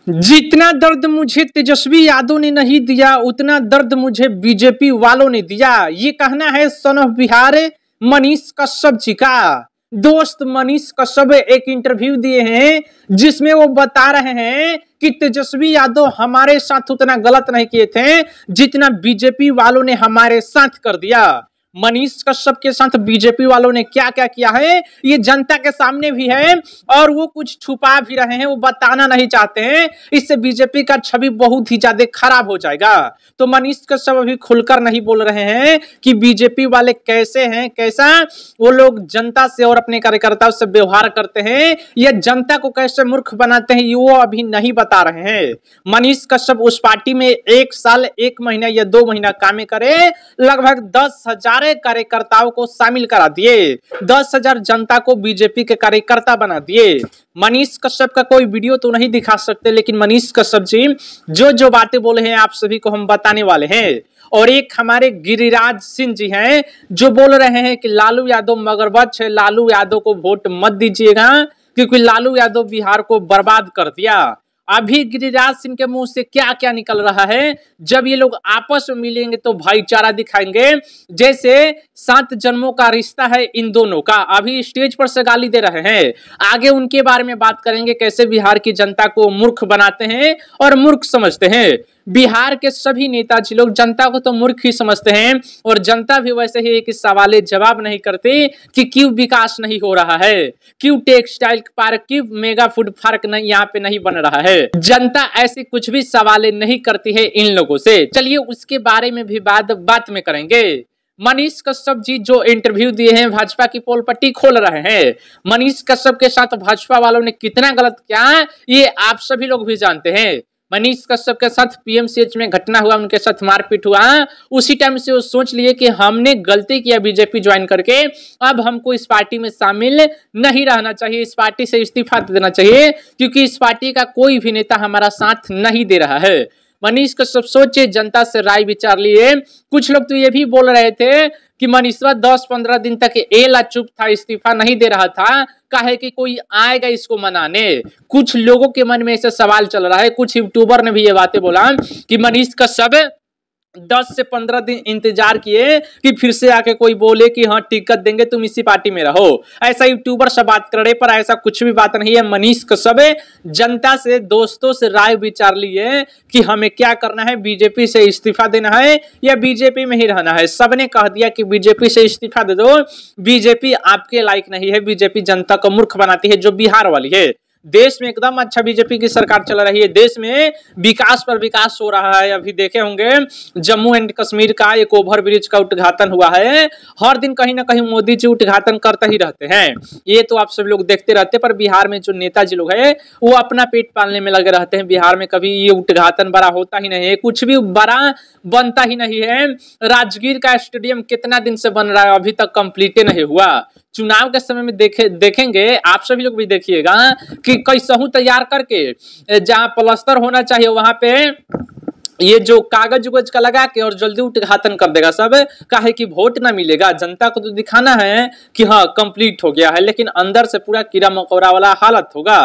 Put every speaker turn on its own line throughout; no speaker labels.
जितना दर्द मुझे तेजस्वी यादव ने नहीं दिया उतना दर्द मुझे बीजेपी वालों ने दिया। ये कहना है सन ऑफ बिहार मनीष कश्यप जी का। दोस्त मनीष कश्यप एक इंटरव्यू दिए हैं जिसमें वो बता रहे हैं कि तेजस्वी यादव हमारे साथ उतना गलत नहीं किए थे जितना बीजेपी वालों ने हमारे साथ कर दिया। मनीष कश्यप के साथ बीजेपी वालों ने क्या क्या किया है ये जनता के सामने भी है और वो कुछ छुपा भी रहे हैं, वो बताना नहीं चाहते हैं। इससे बीजेपी का छवि बहुत ही ज्यादा खराब हो जाएगा। तो मनीष कश्यप अभी खुलकर नहीं बोल रहे हैं कि बीजेपी वाले कैसे हैं, कैसा वो लोग जनता से और अपने कार्यकर्ताओं से व्यवहार करते हैं या जनता को कैसे मूर्ख बनाते हैं, वो अभी नहीं बता रहे हैं। मनीष कश्यप उस पार्टी में 1 साल 1 महीना या 2 महीना काम करे, लगभग 10,000 कार्यकर्ताओं को शामिल करा दिए, 10,000 जनता को बीजेपी के कार्यकर्ता बना दिए। मनीष कश्यप का कोई वीडियो तो नहीं दिखा सकते, लेकिन मनीष कश्यप जी जो जो बातें बोले हैं आप सभी को हम बताने वाले हैं। और एक हमारे गिरिराज सिंह जी हैं जो बोल रहे हैं कि लालू यादव मगरमच्छ है, लालू यादव को वोट मत दीजिएगा क्योंकि लालू यादव बिहार को बर्बाद कर दिया। अभी गिरिराज सिंह के मुंह से क्या क्या निकल रहा है, जब ये लोग आपस में मिलेंगे तो भाईचारा दिखाएंगे, जैसे 7 जन्मों का रिश्ता है इन दोनों का। अभी स्टेज पर से गाली दे रहे हैं, आगे उनके बारे में बात करेंगे कैसे बिहार की जनता को मूर्ख बनाते हैं और मूर्ख समझते हैं। बिहार के सभी नेताजी लोग जनता को तो मूर्ख ही समझते हैं और जनता भी वैसे ही एक सवाल जवाब नहीं करती कि क्यों विकास नहीं हो रहा है, क्यों टेक्सटाइल पार्क, क्यों मेगा फूड पार्क नहीं यहाँ पे नहीं बन रहा है। जनता ऐसे कुछ भी सवाल नहीं करती है इन लोगों से। चलिए उसके बारे में भी बात में करेंगे। मनीष कश्यप जी जो इंटरव्यू दिए हैं भाजपा की पोल पट्टी खोल रहे हैं। मनीष कश्यप के साथ भाजपा वालों ने कितना गलत किया ये आप सभी लोग भी जानते हैं। मनीष कश्यप के साथ पीएमसीएच में घटना हुआ, उनके साथ मारपीट हुआ, उसी टाइम से वो सोच लिए कि हमने गलती किया बीजेपी ज्वाइन करके, अब हमको इस पार्टी में शामिल नहीं रहना चाहिए, इस पार्टी से इस्तीफा देना चाहिए क्योंकि इस पार्टी का कोई भी नेता हमारा साथ नहीं दे रहा है। मनीष कश्यप सोचे, जनता से राय विचार लिए। कुछ लोग तो ये भी बोल रहे थे कि मनीषवा 10-15 दिन तक एला चुप था, इस्तीफा नहीं दे रहा था, काहे कि कोई आएगा इसको मनाने। कुछ लोगों के मन में ऐसे सवाल चल रहा है, कुछ यूट्यूबर ने भी ये बातें बोला कि मनीष कश्यप 10 से 15 दिन इंतजार किए कि फिर से आके कोई बोले कि हाँ टिकट देंगे तुम इसी पार्टी में रहो। ऐसा यूट्यूबर सब बात कर रहे, पर ऐसा कुछ भी बात नहीं है। मनीष कश्यप जनता से, दोस्तों से राय विचार लिए कि हमें क्या करना है, बीजेपी से इस्तीफा देना है या बीजेपी में ही रहना है। सबने कह दिया कि बीजेपी से इस्तीफा दे दो, बीजेपी आपके लायक नहीं है, बीजेपी जनता को मूर्ख बनाती है, जो बिहार वाली है। देश में एकदम अच्छा बीजेपी की सरकार चल रही है, देश में विकास पर विकास हो रहा है। अभी देखे होंगे जम्मू एंड कश्मीर का एक ओवर ब्रिज का उद्घाटन हुआ है, हर दिन कहीं ना कहीं मोदी जी उद्घाटन करते ही रहते हैं, ये तो आप सब लोग देखते रहते। पर बिहार में जो नेताजी लोग हैं वो अपना पेट पालने में लगे रहते हैं। बिहार में कभी ये उद्घाटन बड़ा होता ही नहीं है, कुछ भी बड़ा बनता ही नहीं है। राजगीर का स्टेडियम कितना दिन से बन रहा है, अभी तक कंप्लीट नहीं हुआ। चुनाव के समय में देखेंगे आप सभी लोग भी देखिएगा कि कैसहू तैयार करके जहां प्लास्टर होना चाहिए वहां पे ये जो कागज उगज का लगा के और जल्दी उद्घाटन कर देगा सब, काहे कि वोट ना मिलेगा। जनता को तो दिखाना है कि हाँ कंप्लीट हो गया है, लेकिन अंदर से पूरा कीड़ा मकोड़ा वाला हालत होगा।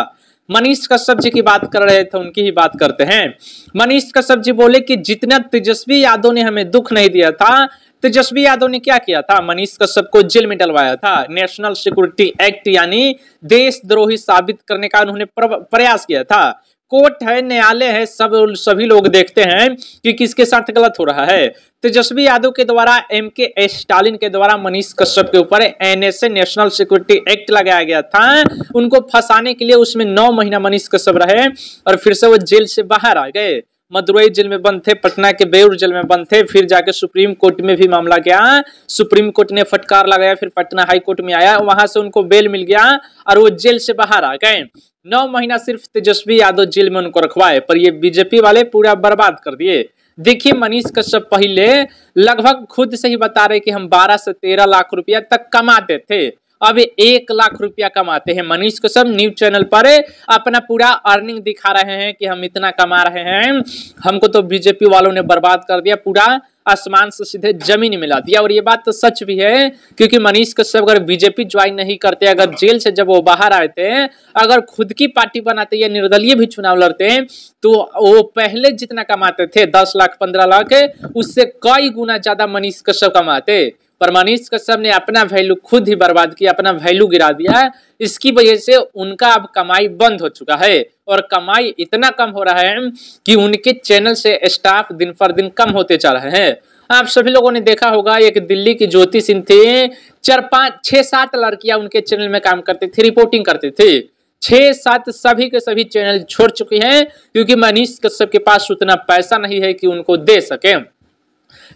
मनीष कश्यप जी की बात कर रहे थे, उनकी ही बात करते हैं। मनीष कश्यप जी बोले कि जितना तेजस्वी यादव ने हमें दुख नहीं दिया था, तेजस्वी यादव ने क्या किया था, मनीष कश्यप को जेल में डलवाया था। नेशनल सिक्योरिटी एक्ट यानी देशद्रोही साबित करने का उन्होंने प्रयास किया था। कोर्ट है, न्यायालय है, सभी लोग देखते हैं कि किसके साथ गलत हो रहा है। तेजस्वी यादव के द्वारा, MK स्टालिन के द्वारा मनीष कश्यप के ऊपर NSA नेशनल सिक्योरिटी एक्ट लगाया गया था, उनको फंसाने के लिए। उसमें 9 महीना मनीष कश्यप रहे और फिर से वो जेल से बाहर आ गए। मदुरई जेल में बंद थे, पटना के बेउर जेल में बंद थे, फिर जाके सुप्रीम कोर्ट में भी मामला गया, सुप्रीम कोर्ट ने फटकार लगाया, फिर पटना हाई कोर्ट में आया, वहां से उनको बेल मिल गया और वो जेल से बाहर आ गए। 9 महीना सिर्फ तेजस्वी यादव जेल में उनको रखवाए, पर ये बीजेपी वाले पूरा बर्बाद कर दिए। देखिए मनीष कश्यप पहले लगभग खुद से ही बता रहे कि हम 12 से 13 लाख रुपया तक कमाते थे, अब 1 लाख रुपया कमाते हैं। मनीष कश्यप न्यूज चैनल पर अपना पूरा अर्निंग दिखा रहे हैं कि हम इतना कमा रहे हैं, हमको तो बीजेपी वालों ने बर्बाद कर दिया, पूरा आसमान से सीधे जमीन मिला दिया। और ये बात तो सच भी है, क्योंकि मनीष कश्यप अगर बीजेपी ज्वाइन नहीं करते, अगर जेल से जब वो बाहर आए थे, अगर खुद की पार्टी बनाते या निर्दलीय भी चुनाव लड़ते, तो वो पहले जितना कमाते थे 10 लाख 15 लाख, उससे कई गुना ज्यादा मनीष कश्यप कमाते। पर मनीष कश्यप ने अपना वैल्यू खुद ही बर्बाद किया, अपना वैल्यू गिरा दिया। इसकी वजह से उनका अब कमाई बंद हो चुका है, और कमाई इतना कम हो रहा है कि उनके चैनल से स्टाफ दिन पर दिन कम होते जा रहे हैं। आप सभी लोगों ने देखा होगा, एक दिल्ली की ज्योति सिंह थे, 4 5 6 7 लड़कियां उनके चैनल में काम करती थी, रिपोर्टिंग करते थे। 6 7 सभी के सभी चैनल छोड़ चुकी हैं, क्योंकि मनीष कश्यप के पास उतना पैसा नहीं है कि उनको दे सके।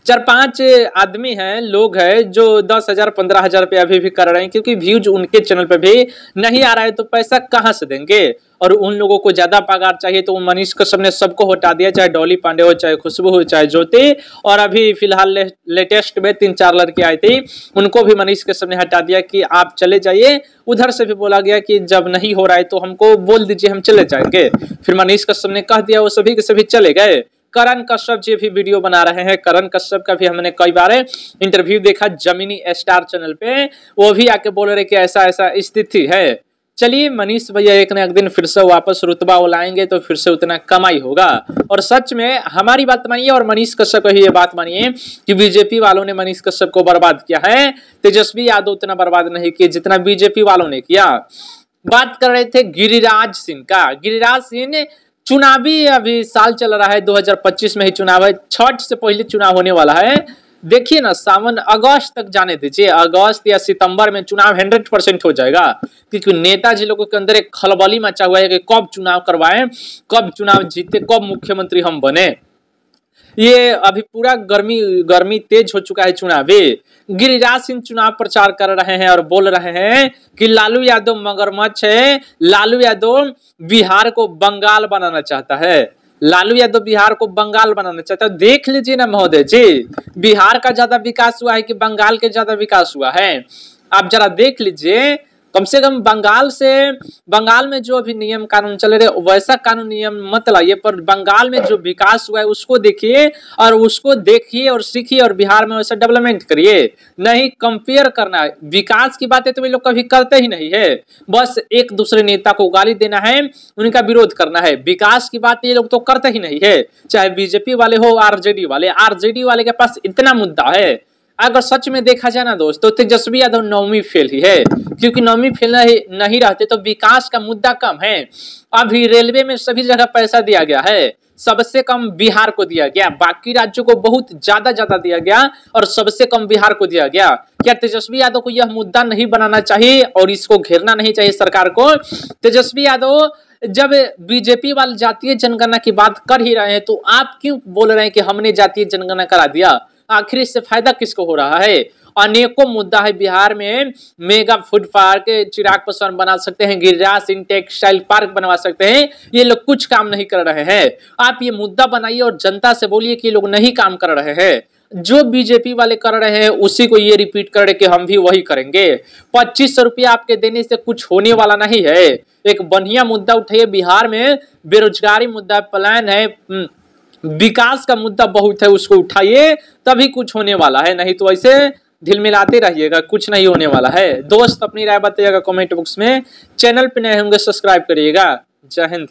4 5 आदमी हैं, लोग हैं जो 10,000 15,000 रुपये अभी भी कर रहे हैं, क्योंकि व्यूज उनके चैनल पे भी नहीं आ रहा है, तो पैसा कहां से देंगे। और उन लोगों को ज्यादा पगार चाहिए, तो मनीष कश्यप ने सबको हटा दिया, चाहे डॉली पांडे हो, चाहे खुशबू हो, चाहे ज्योति। और अभी फिलहाल लेटेस्ट में 3 4 लड़की आई थी, उनको भी मनीष कश्यप ने हटा दिया कि आप चले जाइए। उधर से भी बोला गया कि जब नहीं हो रहा है तो हमको बोल दीजिए, हम चले जाएंगे। फिर मनीष कश्यप ने कह दिया, वो सभी के सभी चले गए। करण कश्यप जी भी वीडियो बना रहे हैं। करण कश्यप का भी हमने कई बार इंटरव्यू देखा जमिनी स्टार चैनल पे, वो भी आके बोल रहे कि ऐसा ऐसा स्थिति है। चलिए, मनीष भैया एक न एक दिन फिर से वापस रुतबा लाएंगे, तो फिर से उतना कमाई होगा। और सच में हमारी बात मानिए, और मनीष कश्यप की ये बात मानिए कि बीजेपी वालों ने मनीष कश्यप को बर्बाद किया है। तेजस्वी यादव उतना बर्बाद नहीं किए जितना बीजेपी वालों ने किया। बात कर रहे थे गिरिराज सिंह का। गिरिराज सिंह चुनावी अभी साल चल रहा है, 2025 में ही चुनाव है, छठ से पहले चुनाव होने वाला है। देखिए ना, सावन अगस्त तक जाने दीजिए, अगस्त या सितंबर में चुनाव 100% हो जाएगा। क्योंकि नेताजी लोगों के अंदर एक खलबली मचा हुआ है कि कब चुनाव करवाएं, कब चुनाव जीते, कब मुख्यमंत्री हम बने। ये अभी पूरा गर्मी तेज हो चुका है चुनावी। गिरिराज सिंह चुनाव प्रचार कर रहे हैं और बोल रहे हैं कि लालू यादव मगरमच्छ है, लालू यादव बिहार को बंगाल बनाना चाहता है, लालू यादव बिहार को बंगाल बनाना चाहता है। देख लीजिए ना महोदय जी, बिहार का ज्यादा विकास हुआ है कि बंगाल के ज्यादा विकास हुआ है? आप जरा देख लीजिए। कम से कम बंगाल में जो अभी नियम कानून चल रहे वैसा कानून नियम मत लाइए, पर बंगाल में जो विकास हुआ है उसको देखिए, और उसको देखिए और सीखिए, और बिहार में वैसा डेवलपमेंट करिए। नहीं कंपेयर करना है, विकास की बातें तो ये लोग कभी करते ही नहीं है, बस एक दूसरे नेता को गाली देना है, उनका विरोध करना है। विकास की बात ये लोग तो करते ही नहीं है, चाहे बीजेपी वाले हो, आरजेडी वाले के पास इतना मुद्दा है। अगर सच में देखा जाए ना दोस्तों, तेजस्वी यादव 9वीं फेल ही है, क्योंकि 9वीं फेल नहीं रहते तो विकास का मुद्दा कम है। अभी रेलवे में सभी जगह पैसा दिया गया है, सबसे कम बिहार को दिया गया, बाकी राज्यों को बहुत ज्यादा दिया गया, और सबसे कम बिहार को दिया गया। क्या तेजस्वी यादव को यह मुद्दा नहीं बनाना चाहिए और इसको घेरना नहीं चाहिए सरकार को? तेजस्वी यादव जब बीजेपी वाले जातीय जनगणना की बात कर ही रहे हैं, तो आप क्यों बोल रहे हैं कि हमने जातीय जनगणना करा दिया? आखिर इससे फायदा किसको हो रहा है? अनेकों मुद्दा है बिहार में, mega food park, Chirag Paswan बना सकते हैं, गिरिराज सिंह टेक्सटाइल पार्क बनवा सकते हैं, ये लोग कुछ काम नहीं कर रहे हैं। आप ये मुद्दा बनाइए और जनता से बोलिए कि ये लोग नहीं काम कर रहे हैं। जो बीजेपी वाले कर रहे हैं उसी को ये रिपीट कर रहे कि हम भी वही करेंगे। 2500 रुपया आपके देने से कुछ होने वाला नहीं है। एक बढ़िया मुद्दा उठाइए, बिहार में बेरोजगारी मुद्दा प्लान है, विकास का मुद्दा बहुत है, उसको उठाइए, तभी कुछ होने वाला है। नहीं तो ऐसे दिल मिलाते रहिएगा, कुछ नहीं होने वाला है। दोस्त अपनी राय बताइएगा कमेंट बॉक्स में। चैनल पे नए होंगे सब्सक्राइब करिएगा। जय हिंद।